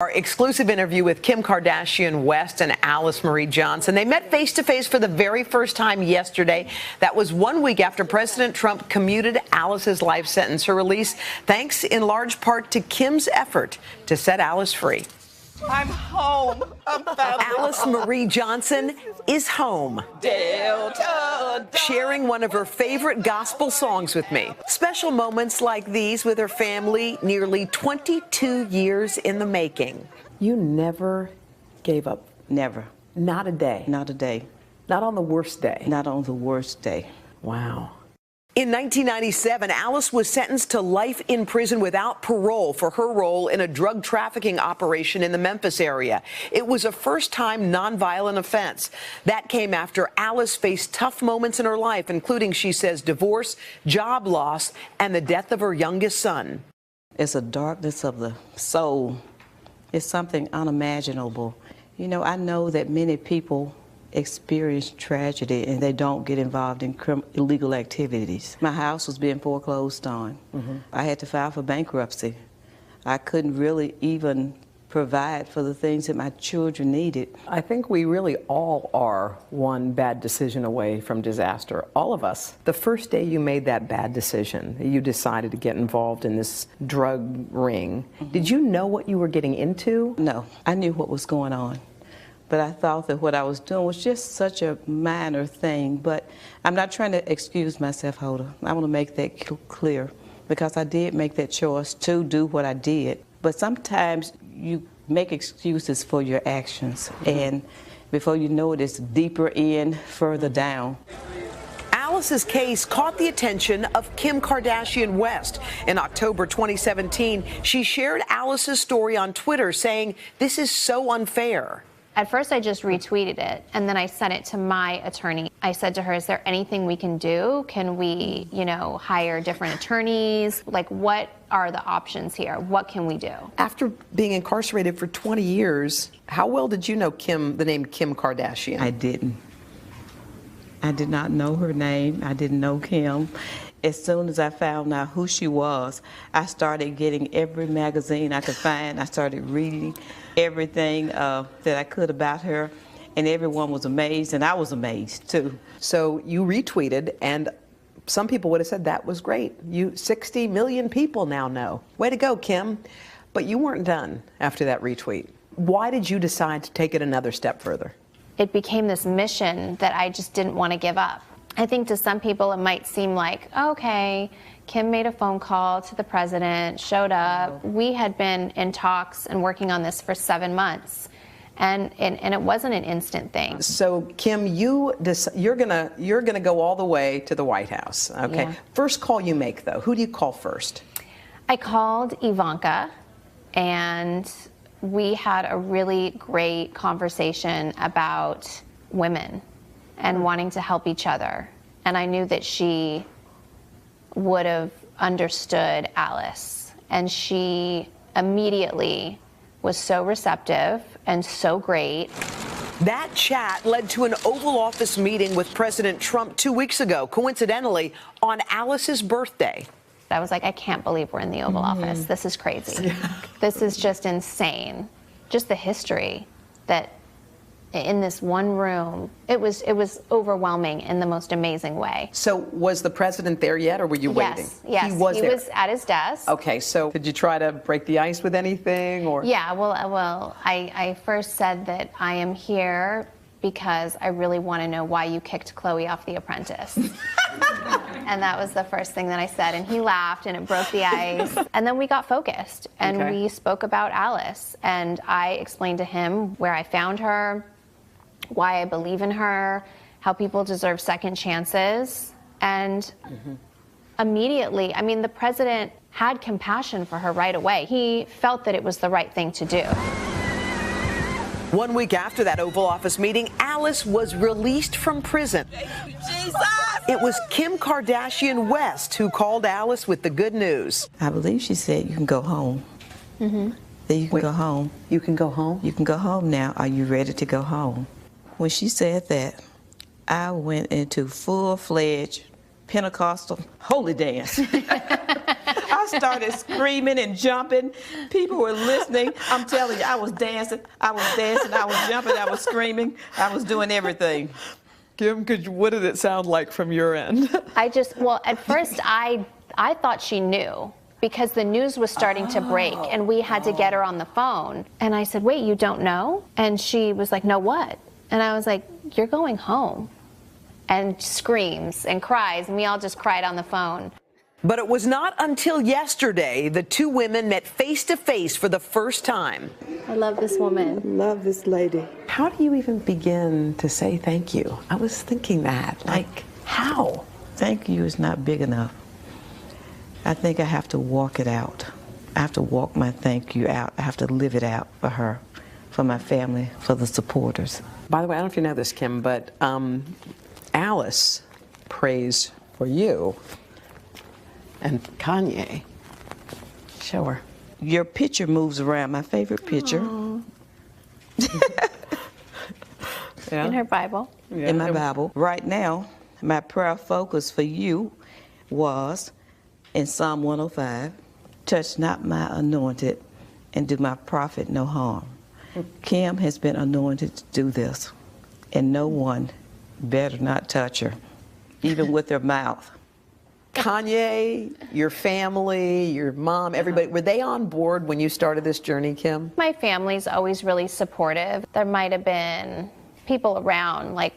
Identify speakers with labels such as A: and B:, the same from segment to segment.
A: Our exclusive interview with Kim Kardashian West and Alice Marie Johnson. They met face-to-face for the very first time yesterday. That was 1 week after President Trump commuted Alice's life sentence. Her release thanks in large part to Kim's effort to set Alice free.
B: I'm home.
A: Alice Marie Johnson is home, sharing one of her favorite gospel songs with me. Special moments like these with her family, nearly 22 years in the making. You never gave up?
B: Never.
A: Not a day?
B: Not a day.
A: Not on the worst day?
B: Not on the worst day.
A: Wow. In 1997, Alice was sentenced to life in prison without parole for her role in a drug trafficking operation in the Memphis area. It was a first-time nonviolent offense. That came after Alice faced tough moments in her life, including, she says, divorce, job loss, and the death of her youngest son.
B: It's a darkness of the soul. It's something unimaginable. You know, I know that many people experience tragedy and they don't get involved in illegal activities. My house was being foreclosed on. I had to file for bankruptcy. I couldn't really even provide for the things that my children needed.
A: I think we really all are one bad decision away from disaster, all of us. The first day you made that bad decision, you decided to get involved in this drug ring. Did you know what you were getting into?
B: No, I knew what was going on. But I thought that what I was doing was just such a minor thing. But I'm not trying to excuse myself, Hoda. I want to make that clear, because I did make that choice to do what I did. But sometimes you make excuses for your actions, and before you know it, it's deeper in, further down.
A: Alice's case caught the attention of Kim Kardashian West. In October 2017, she shared Alice's story on Twitter, saying, "This is so unfair."
C: At first, I just retweeted it, and then I sent it to my attorney. I said to her, is there anything we can do? Can we, hire different attorneys? Like, what are the options here? What can we do?
A: After being incarcerated for 20 years, how well did you know the name Kim Kardashian?
B: I didn't. I did not know her name. I didn't know Kim. As soon as I found out who she was, I started getting every magazine I could find. I started reading everything that I could about her, and everyone was amazed, and I was amazed too.
A: So you retweeted, and some people would have said that was great. 60 million people now know. Way to go, Kim. But you weren't done after that retweet. Why did you decide to take it another step further?
C: It became this mission that I just didn't want to give up. I think to some people it might seem like, okay, Kim made a phone call to the president, showed up. We had been in talks and working on this for 7 months, and it wasn't an instant thing. So
A: Kim, you're gonna go all the way to the White House. Okay.
C: Yeah.
A: First call you make, though, who do you call first?
C: I called Ivanka, and we had a really great conversation about women and wanting to help each other. And I knew that she would have understood Alice. And she immediately was so receptive and so great.
A: That chat led to an Oval Office meeting with President Trump 2 weeks ago, coincidentally, on Alice's birthday.
C: I was like, I can't believe we're in the Oval Office. This is crazy. This is just insane. Just the history that in this one room, it was overwhelming in the most amazing way.
A: So was the president there yet, or were you waiting?
C: Yes,
A: he was there.
C: He was at his desk.
A: Okay, so did you try to break the ice with anything, or?
C: Yeah, well, I first said that I am here because I really want to know why you kicked Chloe off The Apprentice. And that was the first thing that I said, and he laughed, and it broke the ice. And then we got focused, and we spoke about Alice, and I explained to him where I found her, why I believe in her, how people deserve second chances. And immediately, I mean, the president had compassion for her right away. He felt that it was the right thing to do.
A: 1 week after that Oval Office meeting, Alice was released from prison. It was Kim Kardashian West who called Alice with the good news.
B: I believe she said, you can go home. That you can go home.
A: You can go home?
B: You can go home now. Are you ready to go home? When she said that, I went into full-fledged Pentecostal holy dance. I I started screaming and jumping. People were listening. I'm telling you, I was dancing, I was jumping, I was screaming, I was doing everything.
A: Kim, what did it sound like from your end?
C: Well, at first I thought she knew because the news was starting to break and we had to get her on the phone. And I said, wait, you don't know? And she was like, no, what? And I was like, you're going home. And screams and cries, and we all just cried on the phone.
A: But it was not until yesterday the two women met face to face for the first time.
C: I love this woman.
B: Love this lady.
A: How do you even begin to say thank you? I was thinking that. Like, how?
B: Thank you is not big enough. I think I have to walk it out. I have to walk my thank you out. I have to live it out for her, for my family, for the supporters.
A: By the way, I don't know if you know this, Kim, but Alice prays for you and Kanye. Show her.
B: Your picture moves around, my favorite picture.
A: Yeah.
C: In her Bible.
A: Yeah.
B: In my Bible. Right now, my prayer focus for you was in Psalm 105, touch not my anointed and do my prophet no harm. Kim has been anointed to do this, and no one better not touch her, even with their mouth.
A: Kanye, your family, your mom, everybody, were they on board when you started this journey, Kim?
C: My family's always really supportive. There might have been people around like,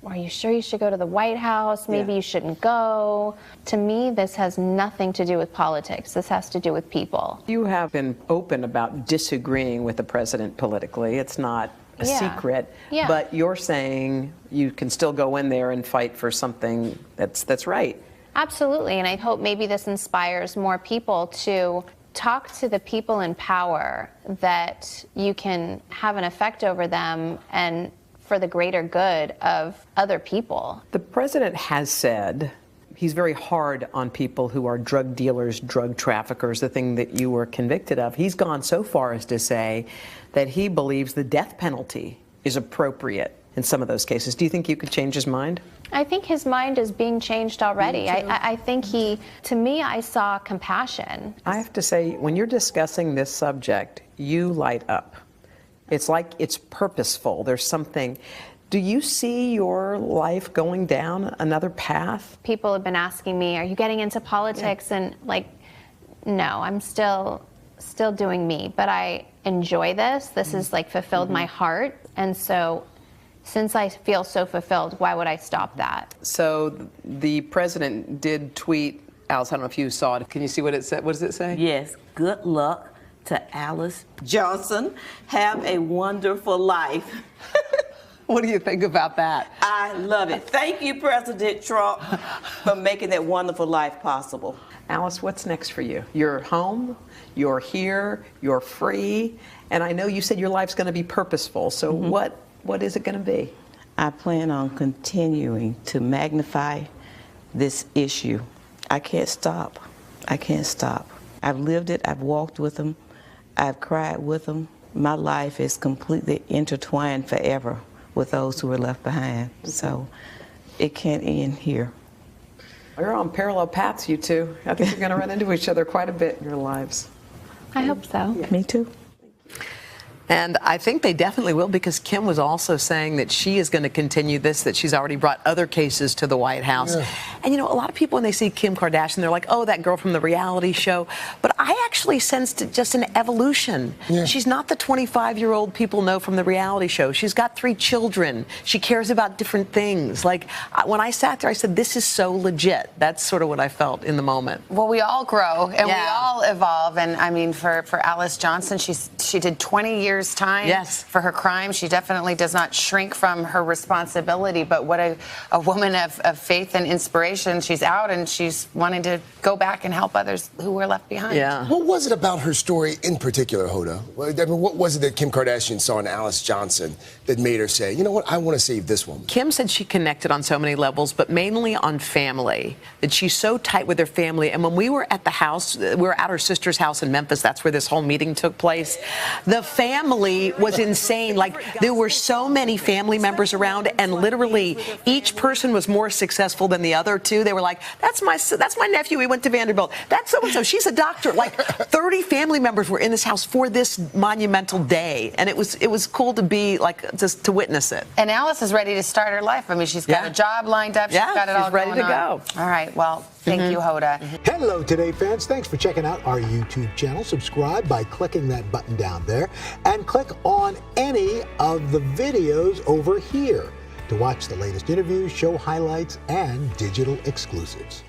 C: are you sure you should go to the White House? Maybe you shouldn't go. To me, this has nothing to do with politics. This has to do with people.
A: You have been open about disagreeing with the president politically. It's not a secret.
C: Yeah.
A: But you're saying you can still go in there and fight for something that's right.
C: Absolutely, and I hope maybe this inspires more people to talk to the people in power, that you can have an effect over them and for the greater good of other people.
A: The president has said he's very hard on people who are drug dealers, drug traffickers, the thing that you were convicted of. He's gone so far as to say that he believes the death penalty is appropriate in some of those cases. Do you think you could change his mind?
C: I think his mind is being changed already. I think to me, I saw compassion.
A: I have to say, when you're discussing this subject, you light up. It's like it's purposeful. There's something. Do you see your life going down another path?
C: People have been asking me, are you getting into politics? And like, no, I'm still doing me, but I enjoy this. This has like fulfilled my heart. And so since I feel so fulfilled, why would I stop that?
A: So the president did tweet, Alice, I don't know if you saw it. Can you see what it said? What does it say?
B: Yes, good luck to Alice Johnson. Have a wonderful life.
A: What do you think about that?
B: I love it. Thank you, President Trump, for making that wonderful life possible.
A: Alice, what's next for you? You're home, you're here, you're free, and I know you said your life's going to be purposeful. So what is it going to be?
B: I plan on continuing to magnify this issue. I can't stop. I can't stop. I've lived it. I've walked with them. I've cried with them. My life is completely intertwined forever with those who are left behind. So it can't end here.
A: You're on parallel paths, you two. I think you're going to run into each other quite a bit in your lives.
C: I hope so.
A: Yeah.
B: Me too.
A: And I think they definitely will, because Kim was also saying that she is going to continue this, that she's already brought other cases to the White House. Yeah. And, you know, a lot of people, when they see Kim Kardashian, they're like, oh, that girl from the reality show. But I actually sensed just an evolution. Yeah. She's not the 25-year-old people know from the reality show. She's got 3 children. She cares about different things. Like, when I sat there, I said, this is so legit. That's sort of what I felt in the moment.
D: Well, we all grow, and we all evolve. And, I mean, for Alice Johnson, she did 20 years time for her crime. She definitely does not shrink from her responsibility, but what a woman of faith and inspiration. She's out and she's wanting to go back and help others who were left behind.
A: Yeah.
E: What was it about her story in particular, Hoda? I mean, what was it that Kim Kardashian saw in Alice Johnson that made her say, you know what, I want to save this woman?
A: Kim said she connected on so many levels, but mainly on family, that she's so tight with her family. And when we were at the house, we were at her sister's house in Memphis, that's where this whole meeting took place, the family was insane. Like, there were so many family members around, and literally each person was more successful than the other. her too. They were like, that's my nephew. He went to Vanderbilt. That's so and so. She's a doctor. Like 30 family members were in this house for this monumental day, and it was cool to be like just to witness it.
D: And Alice is ready to start her life. I mean, she's got a job lined up. She's got it all
A: ready
D: going
A: to go.
D: All right. Well, thank you, Hoda.
F: Hello, Today fans. Thanks for checking out our YouTube channel. Subscribe by clicking that button down there and click on any of the videos over here to watch the latest interviews, show highlights, and digital exclusives.